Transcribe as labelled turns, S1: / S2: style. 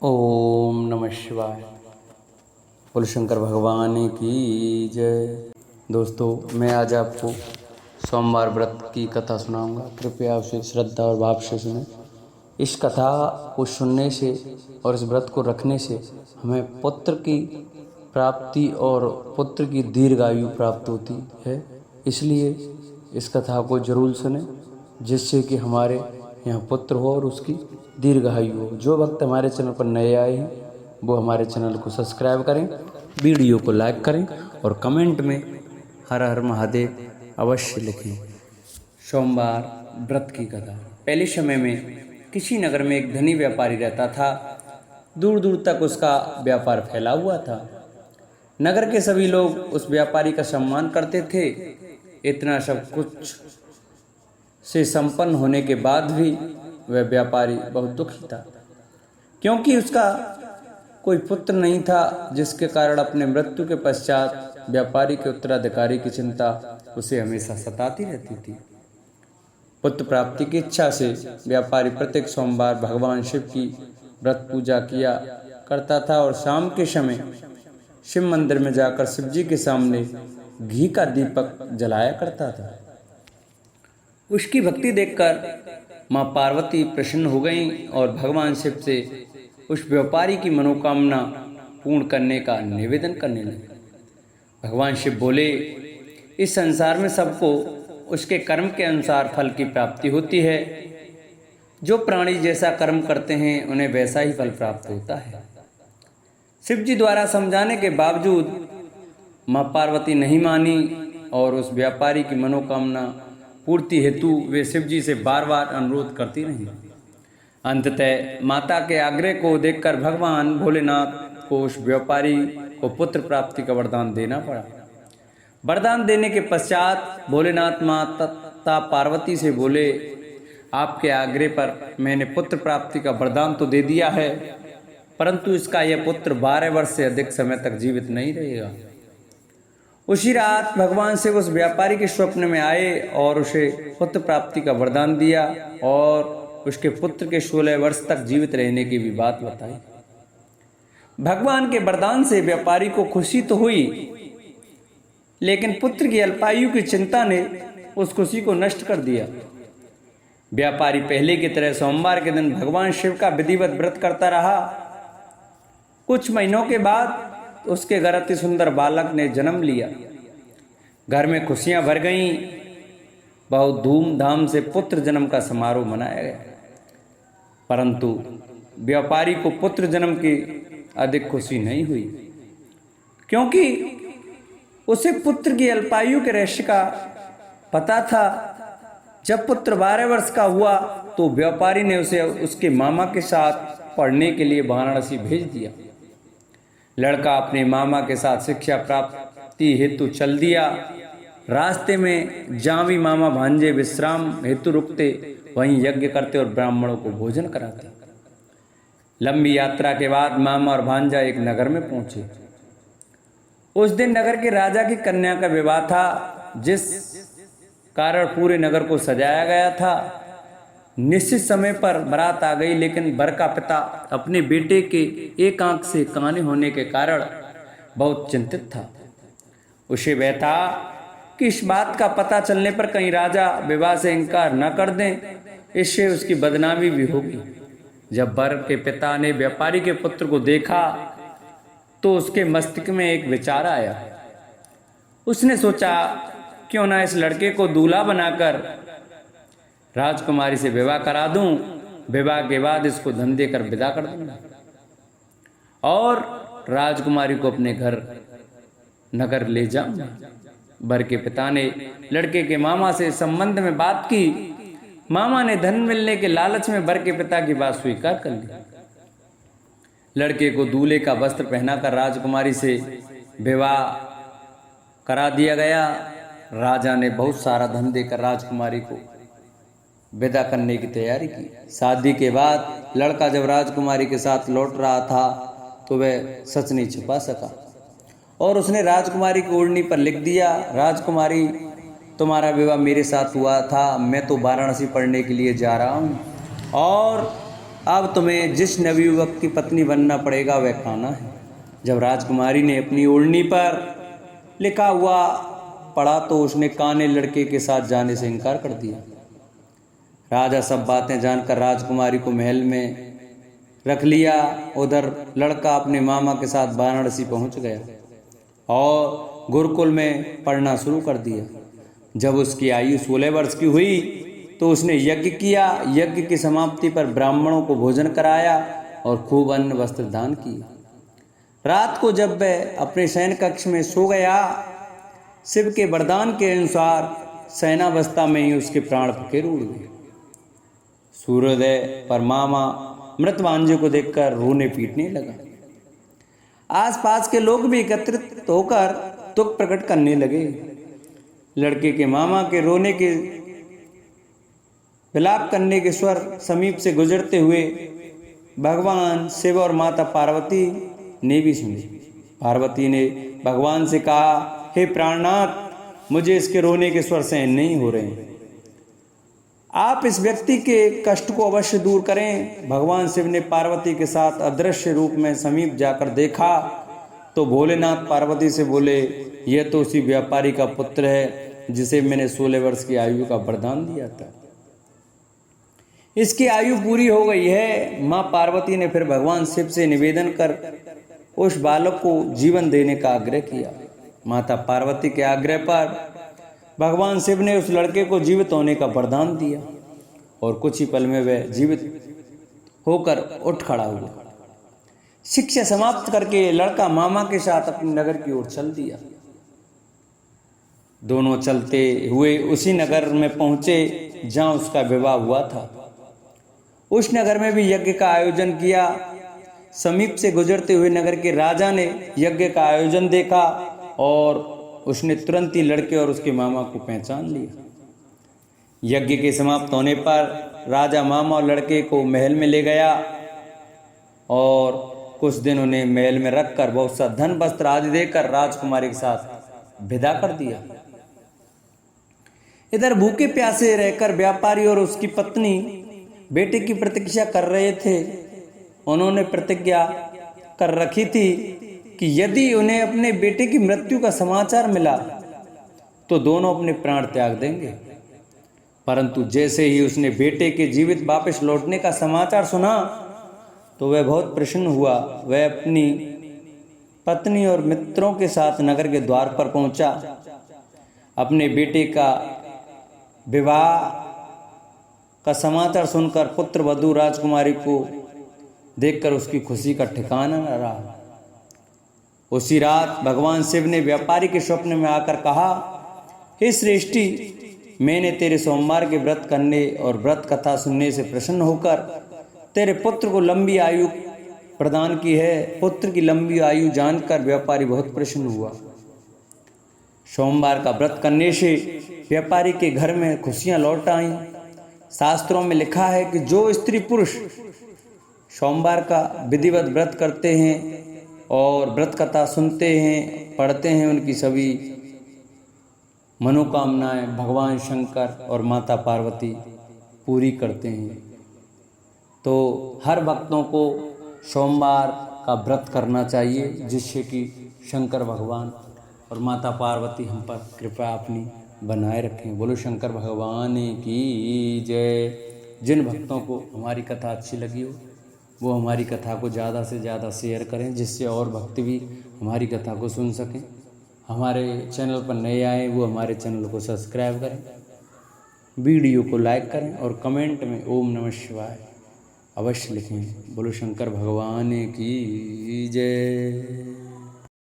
S1: ओम नमः शिवाय। बोलो शंकर भगवान की जय। दोस्तों, मैं आज आपको सोमवार व्रत की कथा सुनाऊंगा। कृपया उसे श्रद्धा और भाव से सुनें। इस कथा को सुनने से और इस व्रत को रखने से हमें पुत्र की प्राप्ति और पुत्र की दीर्घायु प्राप्त होती है। इसलिए इस कथा को जरूर सुनें, जिससे कि हमारे यहाँ पुत्र हो और उसकी दीर्घायु हो। जो भक्त हमारे चैनल पर नए आए हैं वो हमारे चैनल को सब्सक्राइब करें, वीडियो को लाइक करें और कमेंट में हर हर महादेव अवश्य लिखें। सोमवार व्रत की कथा। पहले समय में किसी नगर में एक धनी व्यापारी रहता था। दूर दूर तक उसका व्यापार फैला हुआ था। नगर के सभी लोग उस व्यापारी का सम्मान करते थे। इतना सब कुछ से संपन्न होने के बाद भी वह व्यापारी बहुत दुखी था, क्योंकि उसका कोई पुत्र नहीं था, जिसके कारण अपने मृत्यु के पश्चात व्यापारी के उत्तराधिकारी की चिंता उसे हमेशा सताती रहती थी। पुत्र प्राप्ति की इच्छा से व्यापारी प्रत्येक सोमवार भगवान शिव की व्रत पूजा किया करता था और शाम के समय शिव मंदिर में जाकर शिव जी के सामने घी का दीपक जलाया करता था। उसकी भक्ति देखकर माँ पार्वती प्रसन्न हो गईं और भगवान शिव से उस व्यापारी की मनोकामना पूर्ण करने का निवेदन करने लगे। भगवान शिव बोले, इस संसार में सबको उसके कर्म के अनुसार फल की प्राप्ति होती है। जो प्राणी जैसा कर्म करते हैं उन्हें वैसा ही फल प्राप्त होता है। शिव जी द्वारा समझाने के बावजूद माँ पार्वती नहीं मानी और उस व्यापारी की मनोकामना पूर्ति हेतु वे शिव जी से बार बार अनुरोध करती रहीं। अंततः माता के आग्रह को देखकर भगवान भोलेनाथ को उस व्यापारी को पुत्र प्राप्ति का वरदान देना पड़ा। वरदान देने के पश्चात भोलेनाथ माता पार्वती से बोले, आपके आग्रह पर मैंने पुत्र प्राप्ति का वरदान तो दे दिया है, परंतु इसका यह पुत्र 12 वर्ष से अधिक समय तक जीवित नहीं रहेगा। उसी रात भगवान शिव उस व्यापारी के स्वप्न में आए और उसे पुत्र प्राप्ति का वरदान दिया और उसके पुत्र के 16 वर्ष तक जीवित रहने की भी बात बताई। भगवान के वरदान से व्यापारी को खुशी तो हुई, लेकिन पुत्र की अल्पायु की चिंता ने उस खुशी को नष्ट कर दिया। व्यापारी पहले की तरह सोमवार के दिन भगवान शिव का विधिवत व्रत करता रहा। कुछ महीनों के बाद उसके घर अति सुंदर बालक ने जन्म लिया। घर में खुशियां भर गईं। बहुत धूमधाम से पुत्र जन्म का समारोह मनाया गया, परंतु व्यापारी को पुत्र जन्म की अधिक खुशी नहीं हुई, क्योंकि उसे पुत्र की अल्पायु के रहस्य का पता था। जब पुत्र 12 वर्ष का हुआ तो व्यापारी ने उसे उसके मामा के साथ पढ़ने के लिए वाराणसी भेज दिया। लड़का अपने मामा के साथ शिक्षा प्राप्ति हेतु चल दिया। रास्ते में जहाँ भी मामा भांजे विश्राम हेतु रुकते, वहीं यज्ञ करते और ब्राह्मणों को भोजन कराते। लंबी यात्रा के बाद मामा और भांजा एक नगर में पहुंचे। उस दिन नगर के राजा की कन्या का विवाह था, जिस कारण पूरे नगर को सजाया गया था। निश्चित समय पर बारात आ गई, लेकिन वर का पिता अपने बेटे के एक आंख से काने होने के कारण बहुत चिंतित था। उसे वह था कि इस बात का पता चलने पर कहीं राजा विवाह से इनकार न कर दें, इससे उसकी बदनामी भी होगी। जब वर के पिता ने व्यापारी के पुत्र को देखा तो उसके मस्तिष्क में एक विचार आया। उसने सोचा, क्यों ना इस लड़के को दूल्हा बनाकर राजकुमारी से विवाह करा दूं। विवाह के बाद इसको धन देकर विदा कर दूंगा और राजकुमारी को अपने घर नगर ले जाऊंगा। वर के पिता ने लड़के के मामा से संबंध में बात की। मामा ने धन मिलने के लालच में वर के पिता की बात स्वीकार कर ली। लड़के को दूल्हे का वस्त्र पहनाकर राजकुमारी से विवाह करा दिया गया। राजा ने बहुत सारा धन देकर राजकुमारी को विदा करने की तैयारी की। शादी के बाद लड़का जब राजकुमारी के साथ लौट रहा था तो वह सच नहीं छुपा सका और उसने राजकुमारी की ओढ़नी पर लिख दिया, राजकुमारी, तुम्हारा विवाह मेरे साथ हुआ था। मैं तो वाराणसी पढ़ने के लिए जा रहा हूँ और अब तुम्हें जिस नवयुवक की पत्नी बनना पड़ेगा वह कान्हा है। जब राजकुमारी ने अपनी ओढ़नी पर लिखा हुआ पढ़ा तो उसने काने लड़के के साथ जाने से इनकार कर दिया। राजा सब बातें जानकर राजकुमारी को महल में रख लिया। उधर लड़का अपने मामा के साथ वाराणसी पहुंच गया और गुरुकुल में पढ़ना शुरू कर दिया। जब उसकी आयु 16 वर्ष की हुई तो उसने यज्ञ किया। यज्ञ की समाप्ति पर ब्राह्मणों को भोजन कराया और खूब अन्न वस्त्र दान किया। रात को जब वह अपने शयन कक्ष में सो गया, शिव के वरदान के अनुसार शयनावस्था में ही उसके प्राण फकीर उड़ गए। सूर्योदय पर मामा मृत भांजे को देखकर रोने पीटने लगा। आसपास के लोग भी एकत्रित होकर दुख प्रकट करने लगे। लड़के के मामा के रोने के विलाप करने के स्वर समीप से गुजरते हुए भगवान शिव और माता पार्वती ने भी सुने। पार्वती ने भगवान से कहा, हे प्राणनाथ, मुझे इसके रोने के स्वर सहन नहीं हो रहे हैं। आप इस व्यक्ति के कष्ट को अवश्य दूर करें। भगवान शिव ने पार्वती के साथ अदृश्य रूप में समीप जाकर देखा तो भोलेनाथ पार्वती से बोले, यह तो उसी व्यापारी का पुत्र है जिसे मैंने 16 वर्ष की आयु का वरदान दिया था। इसकी आयु पूरी हो गई है। मां पार्वती ने फिर भगवान शिव से निवेदन कर उस बालक को जीवन देने का आग्रह किया। माता पार्वती के आग्रह पर भगवान शिव ने उस लड़के को जीवित होने का वरदान दिया और कुछ ही पल में वह जीवित होकर उठ खड़ा हुआ। शिक्षा समाप्त करके लड़का मामा के साथ अपने नगर की ओर चल दिया। दोनों चलते हुए उसी नगर में पहुंचे जहां उसका विवाह हुआ था। उस नगर में भी यज्ञ का आयोजन किया। समीप से गुजरते हुए नगर के राजा ने यज्ञ का आयोजन देखा और उसने तुरंत ही लड़के और उसके मामा को पहचान लिया। यज्ञ के समाप्त होने पर राजा मामा और लड़के को महल में ले गया और कुछ दिन उन्हें महल में रखकर बहुत सा धन वस्त्र आदि देकर राजकुमारी के साथ विदा कर दिया। इधर भूखे प्यासे रहकर व्यापारी और उसकी पत्नी बेटे की प्रतीक्षा कर रहे थे। उन्होंने प्रतिज्ञा कर रखी थी कि यदि उन्हें अपने बेटे की मृत्यु का समाचार मिला तो दोनों अपने प्राण त्याग देंगे। परंतु जैसे ही उसने बेटे के जीवित वापस लौटने का समाचार सुना तो वह बहुत प्रसन्न हुआ। वह अपनी पत्नी और मित्रों के साथ नगर के द्वार पर पहुंचा। अपने बेटे का विवाह का समाचार सुनकर पुत्र वधू राजकुमारी को देखकर उसकी खुशी का ठिकाना न रहा। उसी रात भगवान शिव ने व्यापारी के स्वप्न में आकर कहा, हे श्रेष्ठी, मैंने तेरे सोमवार के व्रत करने और व्रत कथा सुनने से प्रसन्न होकर तेरे पुत्र को लंबी आयु प्रदान की है। पुत्र की लंबी आयु जानकर व्यापारी बहुत प्रसन्न हुआ। सोमवार का व्रत करने से व्यापारी के घर में खुशियां लौट आईं। शास्त्रों में लिखा है कि जो स्त्री पुरुष सोमवार का विधिवत व्रत करते हैं और व्रत कथा सुनते हैं, पढ़ते हैं, उनकी सभी मनोकामनाएं भगवान शंकर और माता पार्वती पूरी करते हैं। तो हर भक्तों को सोमवार का व्रत करना चाहिए जिससे कि शंकर भगवान और माता पार्वती हम पर कृपा अपनी बनाए रखें। बोलो शंकर भगवान की जय। जिन भक्तों को हमारी कथा अच्छी लगी हो वो हमारी कथा को ज़्यादा से ज़्यादा शेयर करें जिससे और भक्त भी हमारी कथा को सुन सकें। हमारे चैनल पर नए आए वो हमारे चैनल को सब्सक्राइब करें, वीडियो को लाइक करें और कमेंट में ओम नमः शिवाय अवश्य लिखें। बोलो शंकर भगवान की जय।